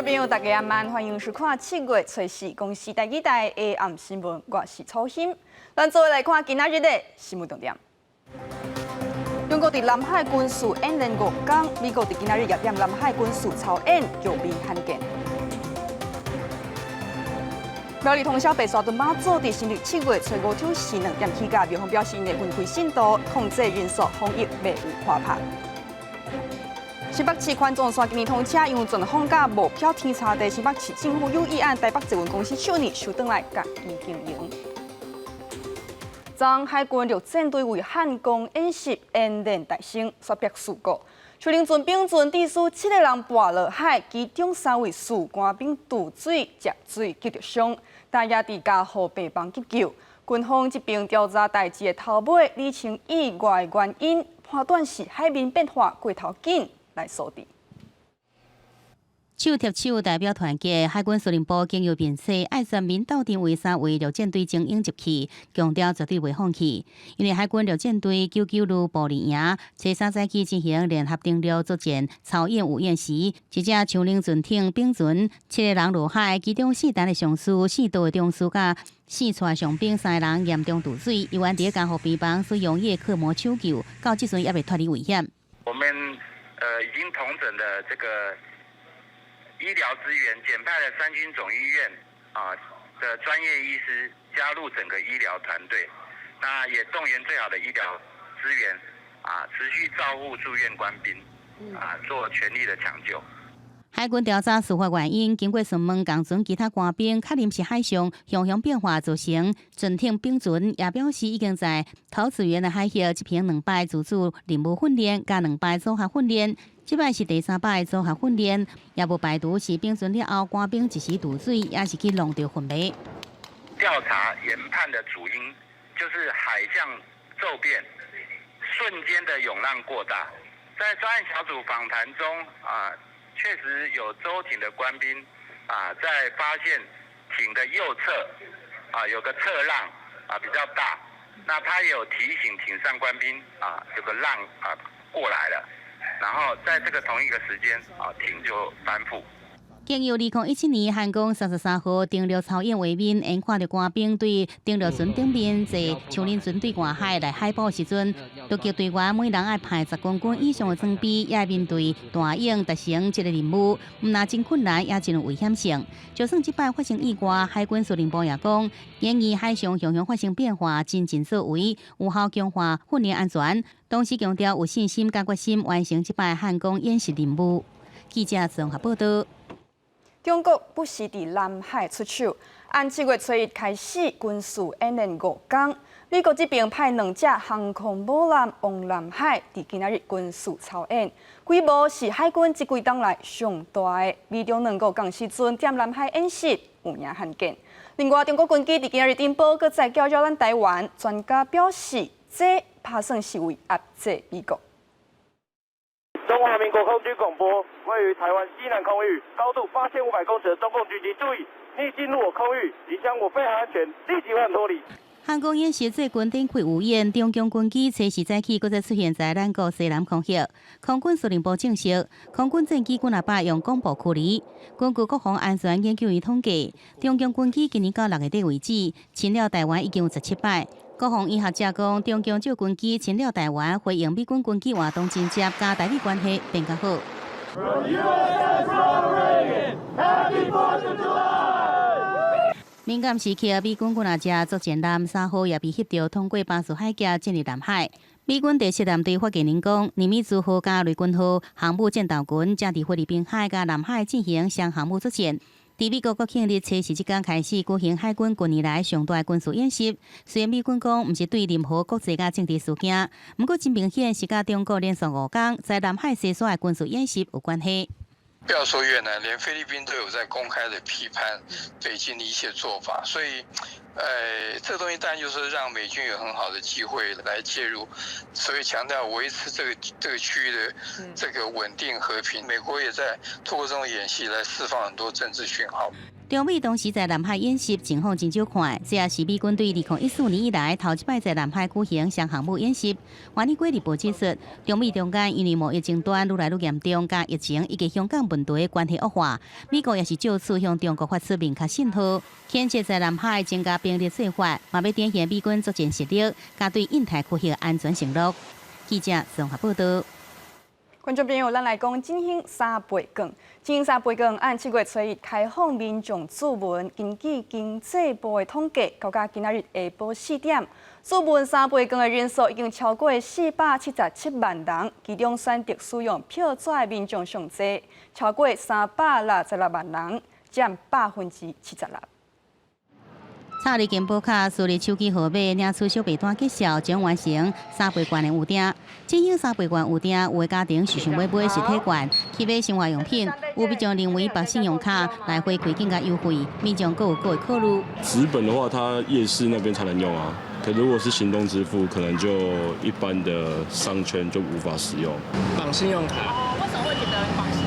众朋友，大家晚，欢迎收看7月初4公司第几台的暗新闻，我是曹鑫。咱做来看今仔日的新闻重点。中国伫南海军事演练5天，美国伫今仔日也踮南海军事操演叫美罕见。苗栗通宵白沙屯马祖伫新历7月初5抽时2点起价，庙方表示因会分开信度，控制人数，防疫未有破拍。新北市环状线今年通车，因为准放假无票天查地，新北市政府有议案台北捷运公司去年收回来家己经营。昨海军陆战队为汉光演习演练大胜，煞别事故。树林船丙船地师7个人跋落海，其中3位士官兵渡水食水救着伤，但也伫家河北帮急救。军方这边调查代志的头尾，理清意外原因，判断是海面变化过头紧来锁定。手贴手代表团结，海军司令部经由辩斥，爱全面斗阵为3位陆战队精英集气，强调绝对袂放弃。因为海军陆战队99旅部连营，初3早起进行联合登陆作战操演有演习，一只树林船艇丙船7个人落海，其中4单的上士、4岛的中士甲4船上兵3个人严重渡水，由于伫江河边帮使用叶克膜抢救，到即阵也未脱离危险。我们已经统整的这个医疗资源，简派了3军总医院的专业医师加入整个医疗团队，那也动员最好的医疗资源持续照护住院官兵做全力的抢救。海军调查事发原因，经过询问共船其他官兵，确认是海上向风变化造成。船艇丙船也表示，已经在桃子园的海域执行2摆自主任务训练，加2摆组合训练。这摆是第3摆组合训练，也无排除是丙船了后官兵一时渡水，也是去弄到昏迷。调查研判的主因就是海象骤变，瞬间的涌浪过大。在专案小组访谈中确实有舟艇的官兵在发现艇的右侧有个侧浪比较大，那他也有提醒艇上官兵有个浪过来了，然后在这个同一个时间艇就翻覆。经由2017年汉光33号登陆操演画面，因看到官兵对登陆船顶面坐树林船对外海来海捕时阵，突击队员每人爱派10公斤以上的装备，也面对大影达成这个任务，唔但真困难，也真有危险性。就算这摆发生意外，海军司令部也讲，研议海上向发生变化，真尽作为，有效强化训练安全，同时强调有信心、甲决心完成这摆汉光演习任务。记者综合报道。中国不时伫南海出手，按7月初1开始军事演练5天。美国这边派2只航空母舰往南海，伫今仔日军事操演，规模是海军这几档来上大的。美中2国同时阵踮南海演习，有影罕见。另外，中国军机伫今仔日登报，搁再搅扰咱台湾，专家表示，这拍算是为压制美国。中华民国空军广播，位于台湾西南空域，高度8500公尺的中共军机，注意，你进入我空域，影响我飞行安全，立即换脱离。汉光演习做军展开有演，中共军机初时早起，搁再出现在咱国西南空域。空军司令部证实，空军战机军800用广播驱离。根据国防安全研究院统计，中共军机今年到6月底为止，侵了台湾已经有17摆。国防医学者讲，中共这军机侵了台湾，回应美军军机活动真接，加台美关系变较好。敏感时刻，美军军舰作战舰3号也被翕到通过巴士海峡进入南海。美军第7舰队发言人讲，尼米兹号加雷军号航母战斗群正伫菲律宾海加南海进行双航母作战。伫美国国庆日初时即天开始举行海军近年来上大军事演习，虽然美军讲毋是对任何国际甲政治事件，不过真明显是甲中国连续5天在南海实施的军事演习有关系。不要说越南，连菲律宾都有在公开的批判北京的一些做法，所以，这东西当然就是让美军有很好的机会来介入，所以强调维持这个区域的这个稳定和平。美国也在透过这种演习来释放很多政治讯号。中美当时在南海演习情况真少看，这也是美军对2014年以来头一摆在南海举行双航母演习。外交日报指出，中美中间因为贸易争端愈来愈严重，加疫情以及香港问题关系恶化，美国也是就此向中国发出明确信号，谴责在南海增加兵力做法，嘛要展现美军作战实力，加对印太区域安全承诺。记者综合报道。观众朋友，咱来讲振兴三倍券。振兴三倍券按7月初1开放民众注文，根据经济部的统计，到今仔日下晡4点，注文三倍券的人数已经超过477万人，其中选择使用票纸的民众上济，超过366万人，占76%。草里金宝卡输入手机号码，领取小白单揭晓，将完成三倍券的预订。振兴三倍券预订，有的家庭是想要买实体券去买生活用品，有必将认为绑信用卡来回馈更加优惠，民众各有各的考虑。纸本的话，它夜市那边才能用啊。可如果是行动支付，可能就一般的商圈就无法使用。绑信用卡。为什么会觉得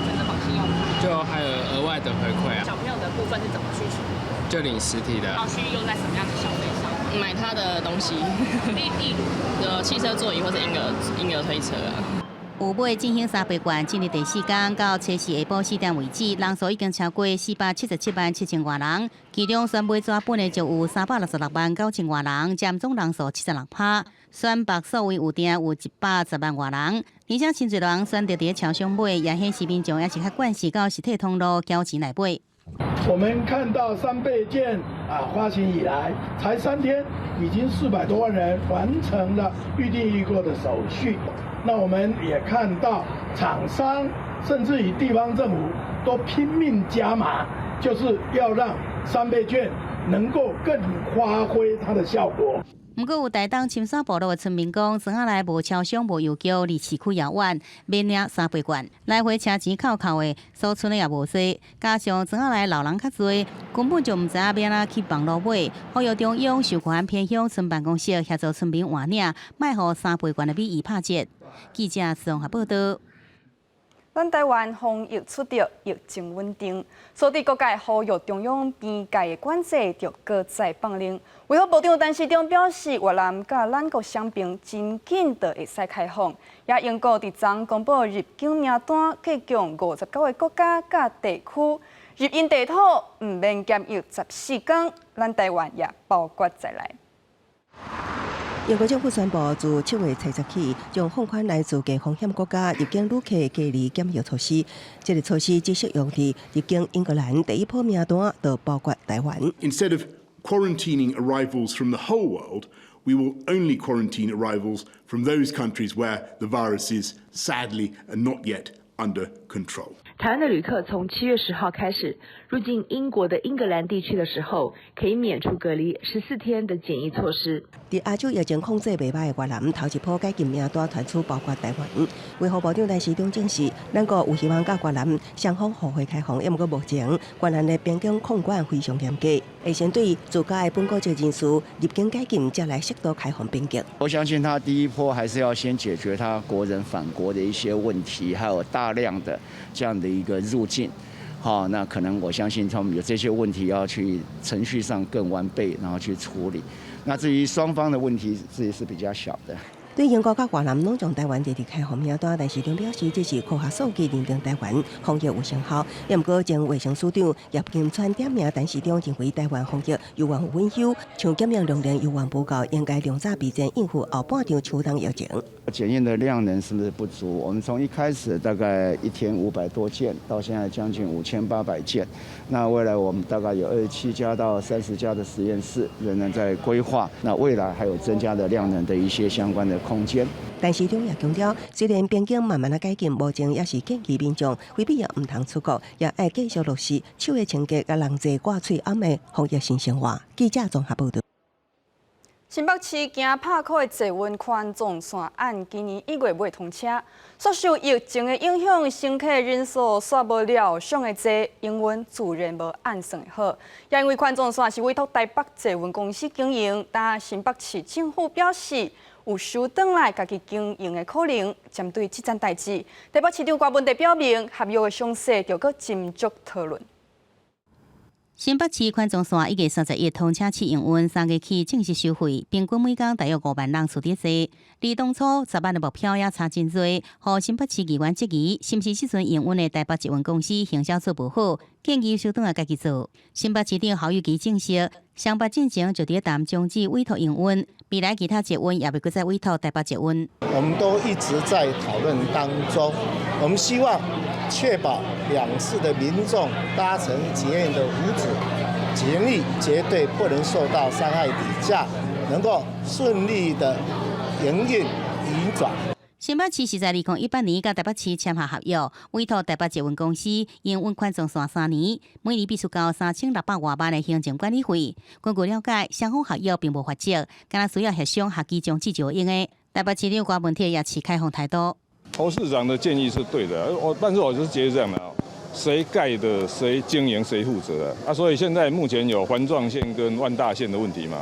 真的绑信用卡？就还有额外的回馈啊。小朋友的部分是怎么去处理？就领实体的。要去用在什么样的消费上？买他的东西，例如汽车座椅或者婴儿推车啊。有买振兴三倍券，今日第4天到初4下晡4点为止，人数已经超过477万7千多人，其中选买纸本的就有366万9千多人，占总人数76%。选白数位预订有110万多人，而且真侪人选择伫超商买，也显示民众也是较惯势到实体通路交钱来买。我们看到3倍券发行以来，才3天，已经400多万人完成了预订预购的手续。那我们也看到厂商甚至于地方政府都拼命加码，就是要让3倍券能够更发挥它的效果。不过有台东深山部落的村民讲，庄仔内无超商无邮局，离市区遥远，免领3倍券，来回车钱扣扣的，所剩的也无多。加上庄仔内老人较多，根本就唔知影要哪去网络买。呼吁中央授权偏乡村办公室协助村民换领，卖互3倍券的美意拍折。记者综合报道。咱台湾防疫出着疫情稳定，所以各界呼吁中央边界的管制着搁再放零。卫生部长陈时中表示，越南甲咱国相并，真紧就会使开放。也英国伫昨公布入境名单，计共59个国家甲地区，入境地土唔免检疫14天，咱台湾也包括在内。英国政府宣布，自7月7日起，将放宽来自低风险国家入境旅客隔离检疫措施。这个措施只适用于入境英格兰第一波名单，就包括台湾。Instead of quarantining arrivals from the whole world, we will only quarantine arrivals from those countries where the virus is sadly not yet under control. 台湾的旅客从7月10号开始入境英国的英格兰地区的时候，可以免除隔离14天的检疫措施。伫亚洲疫情控制袂歹的越南，头一波解禁名单传出包括台湾。卫生部长陈时中证实，咱国有希望甲越南双方互惠开放，不过目前越南的边境控管非常严格，会先对自家的本国籍人士入境解禁，再来适度开放边境。我相信他第一波还是要先解决他国人返国的一些问题，还有大量的这样的一个入境。好，那可能我相信他们有这些问题要去程序上更完备，然后去处理。那至于双方的问题，这也是比较小的。对英国甲越南拢将台湾列入开放名单，但是中表示这是科学数据认定台湾防疫有成效。不过，前卫生署长叶金川点名陈时中认为台湾防疫有望稳休，像检验量能有望不够，应该量早备战应付后半场秋冬疫情。检验的量能是不是不足？我们从一开始大概1天500多件，到现在将近5800件。那未来我们大概有27家到30家的实验室仍然在规划。那未来还有增加的量能的一些相关的空间。但是中也强调，虽然边境慢慢的改进，目前也是建议民众非必要唔通出国，也爱继续落实手的清洁、甲人际挂嘴暗的防疫新生活。记者综合报道。新北市行拍扣的坐运环状线案，今年1月尾通车。所受疫情的影响，乘客人数煞无了想的多，营运自然无按算的好。也因为环状线是委托台北坐运公司经营，但新北市政府表示有收转来家己经营的可能。针对这件代志，台北市长郭文地表明，合约的详细就搁斟酌讨论。新北市环状线1月31日通车试营运，3月起正式收费，平均每天大约5万人次伫坐。离当初10万的目标也差真多，互新北市议员质疑，是毋是即阵营运的台北捷运公司行销做不好，建议收转来家己做。新北市长侯友宜证实，上北进前就伫谈终止委托营运，未来其他捷运也袂搁再委托台北捷运。我们都一直在讨论当中，我们希望确保两市的民众搭乘捷运的福祉权利绝对不能受到伤害底下，能够顺利的营运运转。新北市是在2018年甲台北市签下合约，委托台北捷运公司营运环状线3年，每年必须交3600多万的行政管理费。根据了解，双方合约并无法则，敢若需要协商下期将至就用的。台北市长郭文铁也持开放态度。侯市长的建议是对的，但是我就是觉得这样的，谁盖的谁经营谁负责啊。所以现在目前有环状线跟万大线的问题嘛，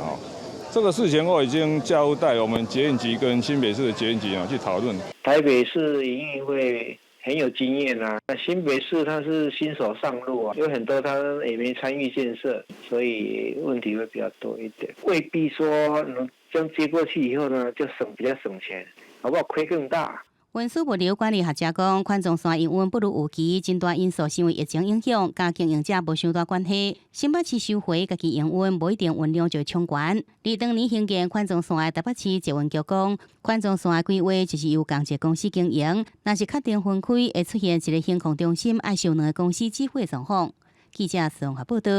这个事情我已经交代我们捷运局跟新北市的捷运局去讨论。台北市营运会很有经验啊，那新北市他是新手上路啊，有很多他也没参与建设，所以问题会比较多一点。未必说能将接过去以后呢，就比较省钱，好不好？亏更大。运输物流管理学者讲，环状线营运不如预期，真大因素是因为疫情影响，甲经营者无伤大关系。新北市收回家己营运，无一定运量就会冲关。20年兴建环状线的台北市捷运局讲，环状线的规划就是由港捷公司经营，若是确定分开，会出现一个空控中心，爱受两个公司指挥状况。记者宋华报道。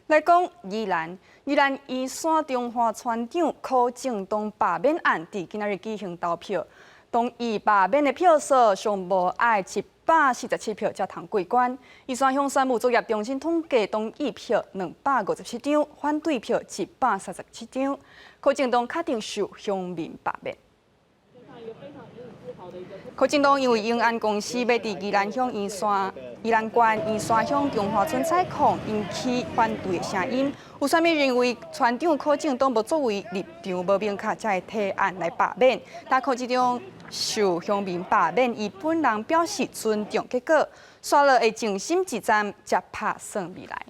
来讲宜兰宜山中华船长柯正东罢免案，伫今仔日举行投票。同意罢免的票数上无爱747票才通过关。宜山乡山务作业中心统计同意票257张，反对票137张。柯正东确定受乡民罢免。柯正东因为永安公司要伫宜兰乡宜兰县宜山乡中华村采矿，引起反对的声音。有啥物认为船长柯正东无作为立场无明确，才会提案来罢免？但柯正东受乡民罢免，伊本人表示尊重结果，刷了会静心一站，才拍算未来。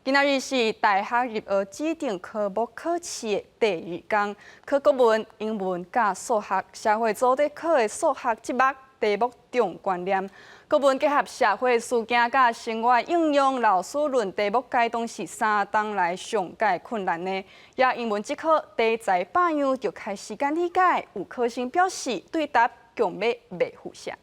今仔日是大学入学指定科目考试的第2天，考国文、英文、甲数学、社会组在考的数学节目题目重观念。国文结合社会事件甲生活应用，老师论题目解答是3天来上解困难的。也英文即科题材8样就开时间理解，有考生表示对答强要袂复写。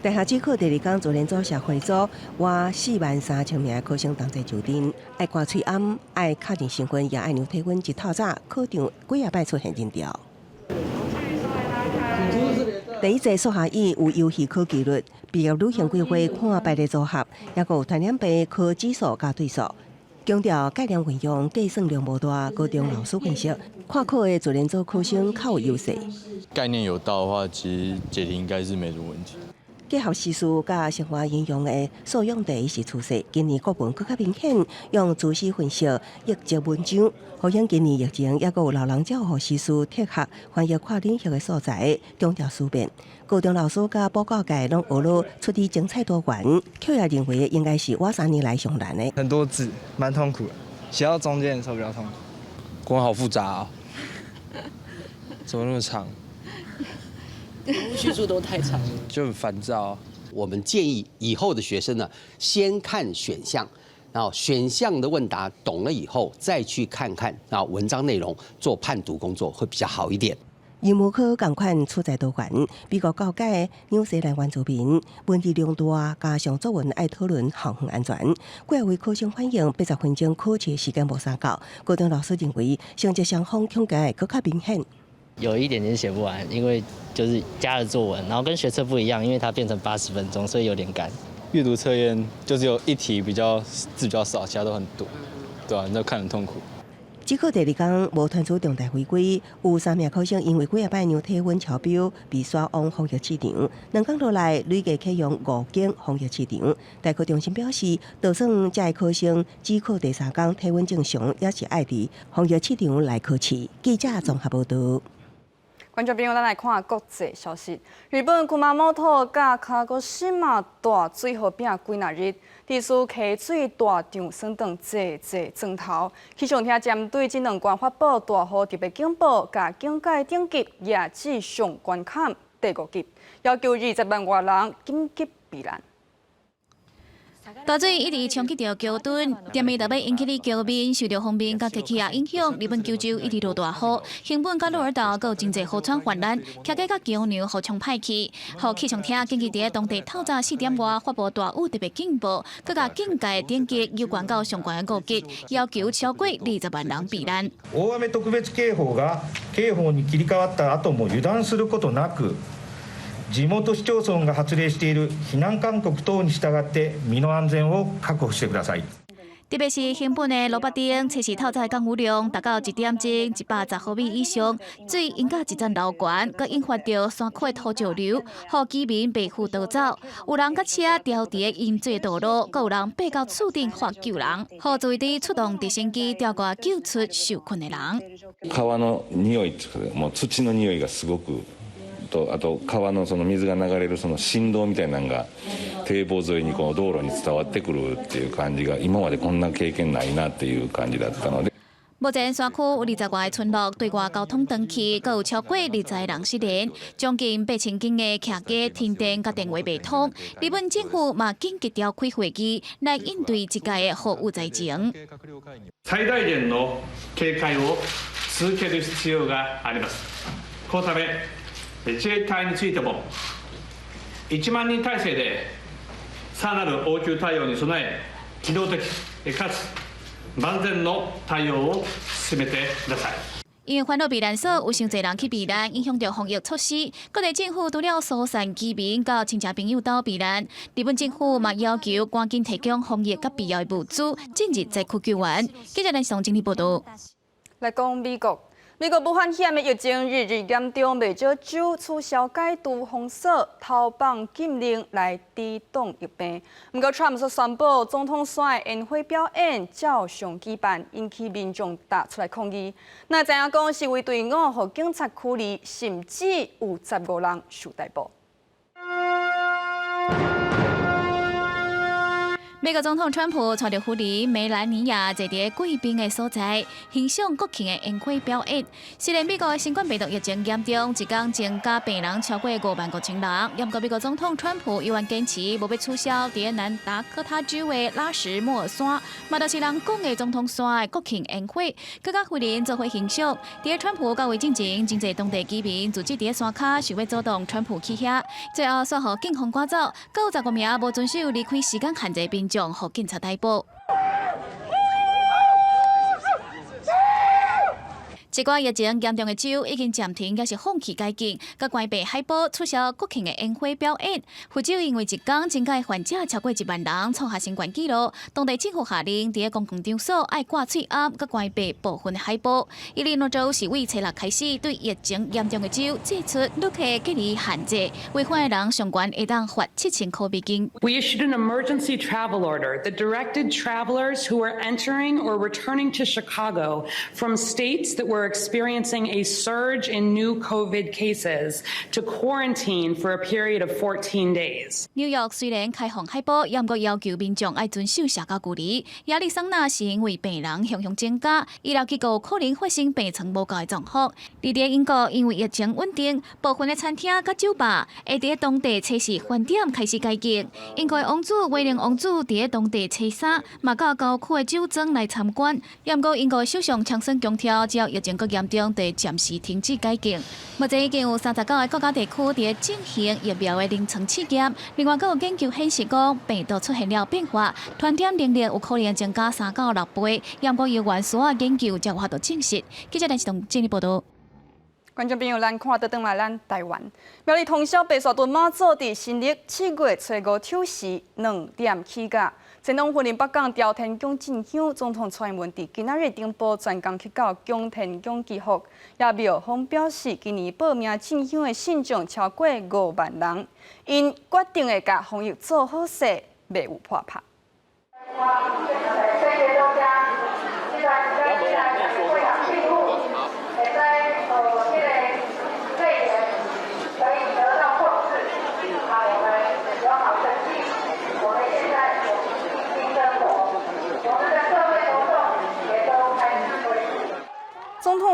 大学指考第2天，昨天组社会组约43000名考生同齐就诊，爱挂喙暗，爱确认身份，也爱量体温。一透早，考场几下摆出现人潮。第一节数学椅有游戏考纪律，毕业旅行规划看排列组合，也有传染病考指数加对数。强调概念运用，计算量无大，高中老师分析，看考的昨天组考生较有优势。概念有到的话，其实解题应该是没什么问题。结合时事甲生活应用的素养题是趋势，今年国文更加明显，用知识分析译节文章。好像今年疫情，也有老人照护时事贴合翻译跨领域的素材，强调思辨。高中老师甲报告界拢学了出题精彩多元，却也认为应该是我3年来上难的。很多字蛮痛苦的，写到中间的时候比较痛苦。国文好复杂哦，怎么那么长？叙述都太长了，就很烦躁。我们建议以后的学生呢，先看选项，然后选项的问答懂了以后，再去看看文章内容，做判读工作会比较好一点。英文科同款出在多元，美国教界纽西兰原住民问题量大，加上作文爱讨论航空安全，几位考生反映80分钟考试时间无三到，高中老师认为成绩双方强加更加明显。有一点点写不完，因为就是加了作文，然后跟学测不一样，因为它变成80分钟，所以有点赶。阅读测验就只有一题字比较少，其他都很多，对吧？那看很痛苦。指考第2天无传出重大违规，有3名考生因为几下摆量体温超标，被刷往防疫市场。2天落来，累计启用5间防疫市场。代课中心表示，就算这考生指考第3天体温正常，也是爱伫防疫市场来考试。记者综合报道。观众朋友，咱来看国际消息。日本熊本甲卡戈西马大水河边几若日，地区溪水大涨，升等济砖头。气象厅针对这两关发布大雨特别警报，甲警戒等级也至上关卡第5级，要求20万外人紧急避难。大水一直冲击着桥墩，店面特别引起的桥面受到风面甲天气影响，日本九州一直落大雨，兴本甲鹿儿岛阁有真侪河川泛滥，骑街甲桥梁互冲歹去。互气象厅紧急伫当地透早4点外发布大雨特别警报，佮甲警戒等级有关到上悬的5级，要求超过20万人避難。大雨特別警報が警報に切り替わった後も油断することなく。地元市町村が発令している避難勧告等に従って身の安全を確保してください。特别是兴本的罗北町，测试透早降雨量达到1点钟110毫米以上，水引甲一层楼悬，佮引发着山区的土石流，互居民被护逃走。有人甲车掉伫淹水道路，佮有人爬到厝顶发救人，互自卫队出动直升機吊挂救出受困的人。川の匂いっていうか、もう土の匂いがすごく。あと川のその水が流れるその振動みたいなのが堤防沿いにこの道路に伝わってくるっていう感じが今までこんな経験ないなっていう感じだったので。目前山区有20外个村落对外交通断气，佮有超过20人失联，将近8000间的客家停电甲电话未通。日本政府嘛紧急召开会议来应对这届的豪雨灾情。最大限の警戒を続ける必要があります。このため自衛隊についても1万人体制でさらなる応急対応に備え機動的かつ万全の対応を進めてください。因为烦恼避难所有伤侪人去避难，影响到防疫措施。各地政府除了疏散居民到亲戚朋友岛避难，日本政府嘛要求赶紧提供防疫甲必要的物资，近日灾区救援。记者来上整理报道。来讲美国。美国武汉肺炎的疫情日益严重，未少州取消戒毒封锁、投放禁令来抵挡疫病。不过，Trump 所宣布总统选的宴会表演照常举办，引起民众大出来抗议。那知影讲是为队伍和警察驱离，甚至有15人受逮捕。美国总统川普带着夫人梅兰妮亚坐伫贵宾的所在，欣赏国庆的宴会表演。虽然美国的新冠病毒疫情严重，一天增加病人超过55000人，不过美国总统川普依然坚持无要取消伫南达科他州的拉什莫尔山，嘛就是人讲的总统山的国庆宴会，佮甲夫人做伙欣赏。伫川普到位进前，真侪当地居民组织伫山骹想要阻挡川普去遐，最后煞互警方赶走，佮有15名无遵守离开时间限制民众互警察逮捕。一寡疫情严重的州已经暂停，也是放弃解禁，甲关闭海报，取消国庆的宴会表演。福州因为一天增加患者超过1万人，创下新冠纪录。当地政府下令，伫公共场所爱挂喙暗，甲关闭部分的海报。伊利诺州是为初6开始对疫情严重的州祭出旅客隔离限制，违反的人上悬会当罚7000块美金。We issued an emergency travel order that directed travelers who were entering or returning to Chicago from states that were experiencing a surge in new COVID cases to quarantine for a period of 14 days. 纽约虽然开放海报，也不要求民众爱遵守社交距离。亚利桑那是因为病人向向增加，医疗机构可能发生病床无够的状况。而伫英国，因为疫情稳定，部分的餐厅甲酒吧会伫当地测试饭店开始解禁。英国的王子威廉王子伫当地初3，嘛到郊区的酒庄来参观。也不过英国的首相强生强调，只要疫情更严重，得暂时停止解禁。目前已经有39个国家地区伫进行疫苗的临床试验。另外，还有研究显示讲，病毒出现了变化，传染能力有可能增加3到6倍。也不过有原所研究才有法度证实。记者陈世同整理报道。观众朋友，咱看倒转来咱台湾，苗栗通宵白沙屯妈祖伫新历7月初5丑时2点起驾。前往云林北港朝天宫进香，总统蔡英文伫今仔日顶报专工去到宫天宫祈福，也庙方表示，今年报名进香的信众超过5万人，因决定会甲防疫做好势，袂有破拍。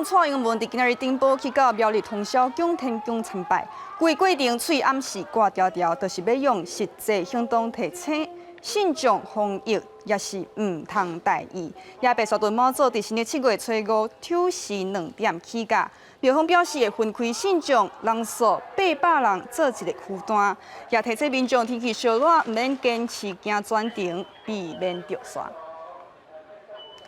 长蔡英文伫今日顶报去到苗栗通宵供天宫参拜，规过程喙暗示挂条条，就是要用实际行动提醒信众防疫，也是唔通大意。也白沙屯妈祖伫新年7月初5抽时2点起价，庙方表示会分开信众人数800人做一个区段，也提醒民众天气稍热，唔免坚持行专程，避免着煞。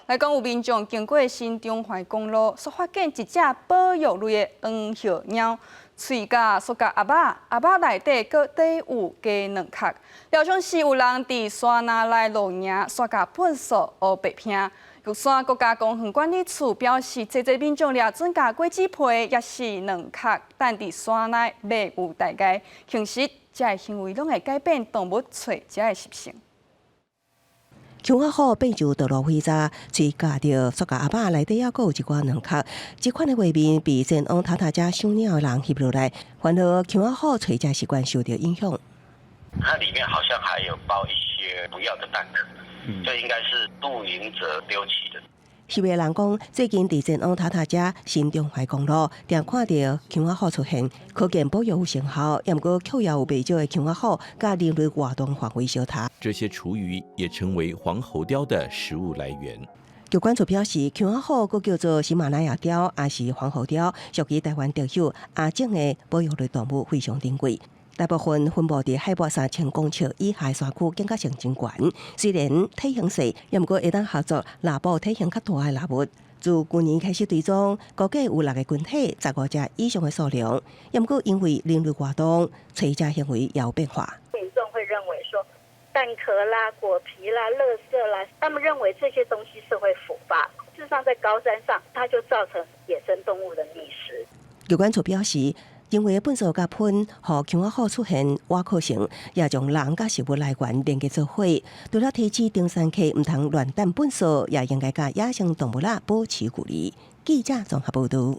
来讲，有民众经过新中华公路，所发现一只保育类的黄叶猫，喙甲缩甲鸭肉内底搁底有加2壳。了像是有人伫山那来露营，刷甲粪扫乌白片。玉山国家公园管理处表示，济民众掠准甲果子皮也是2壳，但伫山内卖有大概，其实这个行为拢会改变动物找食的习性。姜仔虎变就道路灰渣，喙夹着塑胶鸭肉内底还阁有一寡2壳。这款的画面被前往塔家赏鸟的人翕落来，反而姜仔虎找食习惯受到影响。它里面好像还有包一些不要的蛋壳，这应该是露营者丢弃的。翕的人讲，最近伫前往塔家新中华公路，常看到姜仔虎出现，可见保育有成效。也毋过，却也有不少的姜仔虎甲人类活动范围相差。这些厨余也成为黄喉貂的食物来源。有关处表示，姜仔虎佫叫做喜马拉雅貂，也是黄喉貂，属于台湾特有亚种的保育类动物，非常珍贵。大部分分布伫海拔3000公尺以下山区，感觉性真悬。虽然体型小，也毋过会当合作拉捕体型较大的动物。自去年开始追踪，估计有6个群体15只以上的数量。也毋过因为人类活动，找食行为也有变化。民众会认为说，蛋壳啦、果皮啦、垃圾啦，他们认为这些东西是会腐败。事实上，在高山上，它就造成野生动物的觅食。有关处表示，因为粪扫甲喷，互姜仔虎出现挖壳性，也将人甲食物来源连接做伙。除了提醒登山客唔通乱抌粪扫，也应该甲野生动物保持距离。记者综合报道。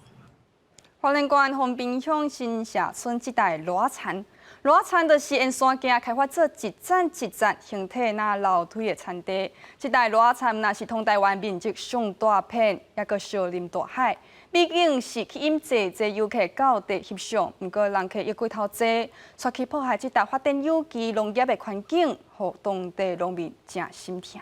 花莲县丰滨乡新社村一带裸田，裸田就是沿山径开发做一站一站形体那楼梯的田地。这带裸田那是同台湾面积上大片，也个小林大海。毕竟是吸引济游客到地翕相，不过人客又过头多，却去破坏这带发展有机农业的环境，互当地农民真心疼。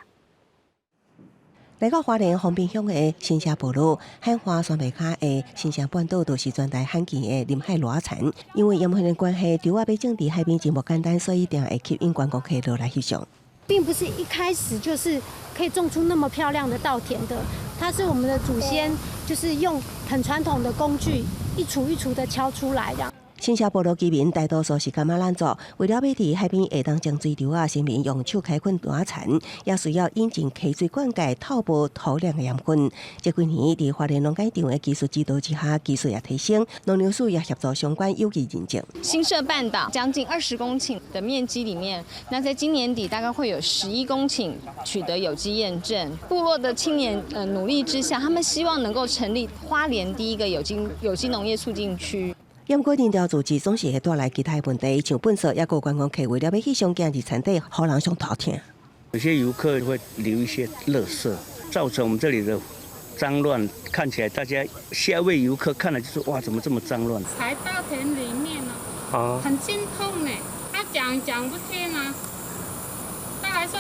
来到花莲丰滨乡的新社部落，汉华山脉卡的新社半岛都是全台罕见的临海裸田。因为盐分的关系，稻仔要种伫海边真无简单，所以一定会吸引观光客落来翕相。并不是一开始就是可以种出那么漂亮的稻田的，它是我们的祖先就是用很传统的工具一锄一锄的敲出来的。新社部落居民大多数是柑仔懒族，为了要伫海边下当种水稻啊，先民用手开垦大田，也需要引进溪水灌溉透薄土壤的盐分。这几年伫花莲农改场的技术指导之下，技术也提升，农粮署也协助相关有机认证。新社半岛将近20公顷的面积里面，那在今年底大概会有11公顷取得有机验证。部落的青年努力之下，他们希望能够成立花莲第一个有机农业促进区。不过，林调组织总是会带来其他问题，像粪扫，也有观光客为了要去上景日产地，互人上头疼。有些游客会留一些垃圾，造成我们这里的脏乱，看起来大家下一位游客看了就是哇，怎么这么脏乱？才稻田里面呢，很心痛呢。他讲不听啊，他还说，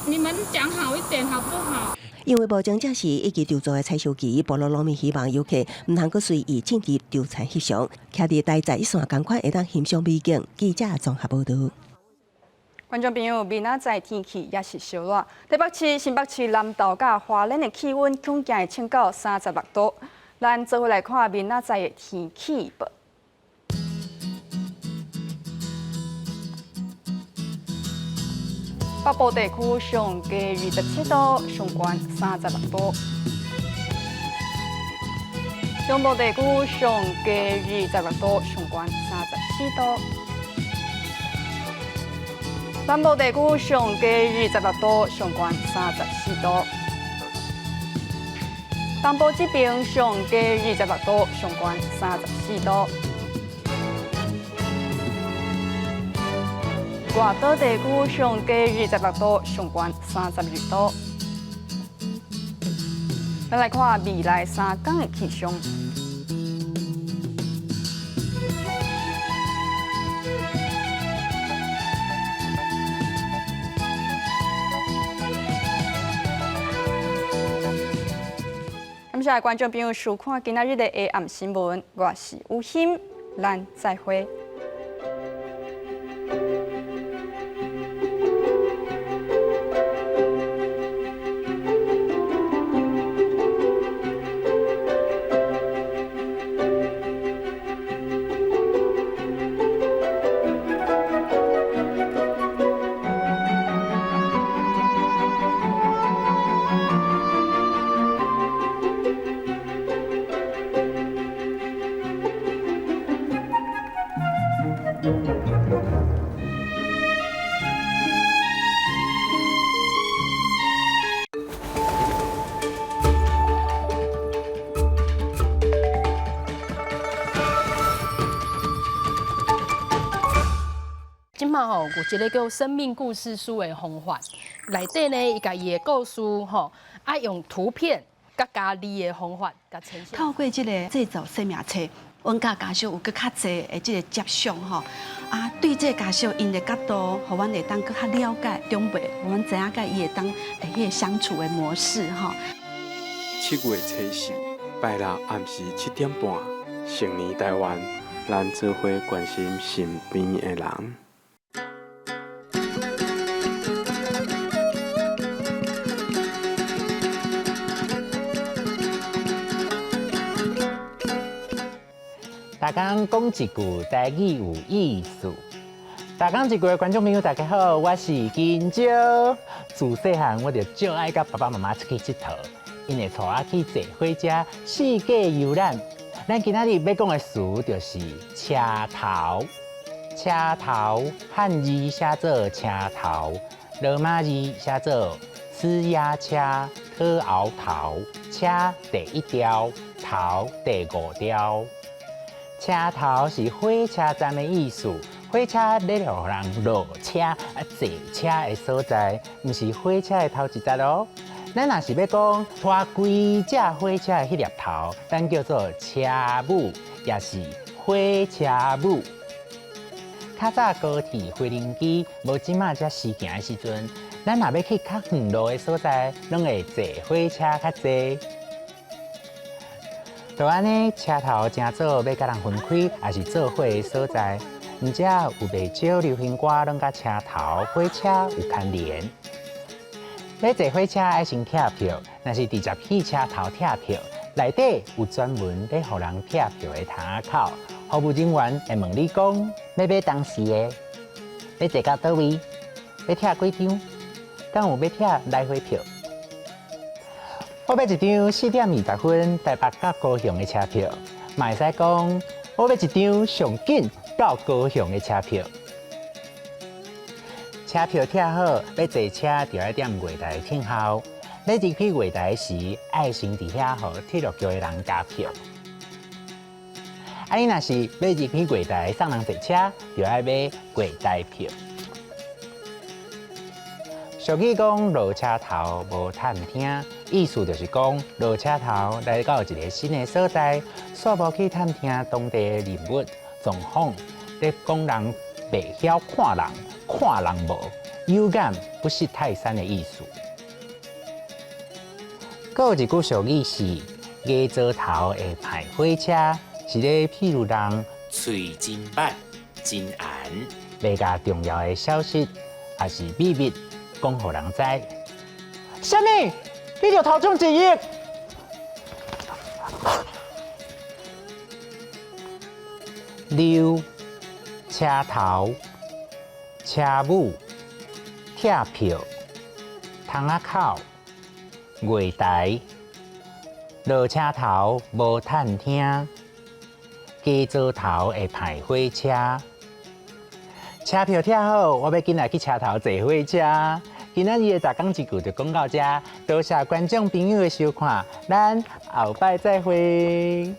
你们讲好一点好不好？因为无种这时以及调做的采收期，部落农民希望游客唔通阁随意进入调田翕相，徛伫台在一线同款会当欣赏美景。记者综合报道。观众朋友，明仔载天气也是小热，台北市、新北市南投甲花莲的气温恐惊会升到36度。咱做伙来看明仔载的天气报。北部地区上低27度，上悬36度；中部地区上低26度，上悬34度；南部地区上低26度，上悬34度；东部这边上低26度，上悬34度。外岛地区上低26度，上悬32度；咱来看未来3天的气象。感谢观众朋友收看今仔日的下暗新闻，我是吴昕，咱再会。今嘛吼，有一个叫《生命故事书》的方法，内底呢，伊家伊的故事吼，用图片甲加字的方法，甲呈现。透过这个制作生命册，阮甲家属有搁较侪的这个接触吼，对这个家属因的角度，互阮会当搁较了解长辈，互阮知影甲伊会当迄个相处的模式吼。7月初4，拜六暗时7点半，成年台湾，咱做伙关心身边的人。大家讲一句台语有意思。大家一句的观众朋友，大家好，我是金蕉。自细汉我就最爱甲爸爸妈妈出去佚佗，因会带我去坐火车世界游览。咱今仔日要讲的词就是车头。车头汉字写作车头，罗马字写作呲牙车、特鳌头。车第1条，头第5条。车头是火车站的意思，火车咧让人落车坐车的所在，毋是火车的头一节哦。咱若是要讲拖规只火车的迄粒头，咱叫做车母，也是火车母。较早高铁、飞轮机无即马遮时行的时阵，咱若要去较远路的所在，拢会坐火车较济。就安尼，车头正做要甲人分开，也是做伙的所在。而且有袂少流行歌拢甲车头火车有牵连。要坐火车爱先拆票，若是直接去车头拆票，内底有专门咧互人拆票的窗口，服务人员会问你讲要买当时的，要坐到倒位，要拆几张，敢有要拆来回票。我买一张4点20分台北到高雄的车票，嘛会使讲我买一张上紧到高雄的车票。车票拆好，要坐车就要踮月台等候。要入去月台时，爱先伫遐互铁路局的人加票。你若是要入去月台送人坐车，就要买月台票。俗语讲落车头无探听，意思就是讲落车头来到一个新的所在，煞无去探听当地的人物状况，咧讲人袂晓看人，看人无，有眼不识泰山的意思。还有一句俗语是“鸭做头会歹火车”，是咧譬如人嘴真白真红，要甲重要的消息也是秘密。讲互人知，什么？你就头中1亿？溜、车头、车母、拆票、窗仔口、月台、落车头无探听，加做头会歹火车。车票拆好，我要紧来去车头坐火车。今仔日的大讲一句就讲到这，多谢观众朋友的收看，咱后摆再会。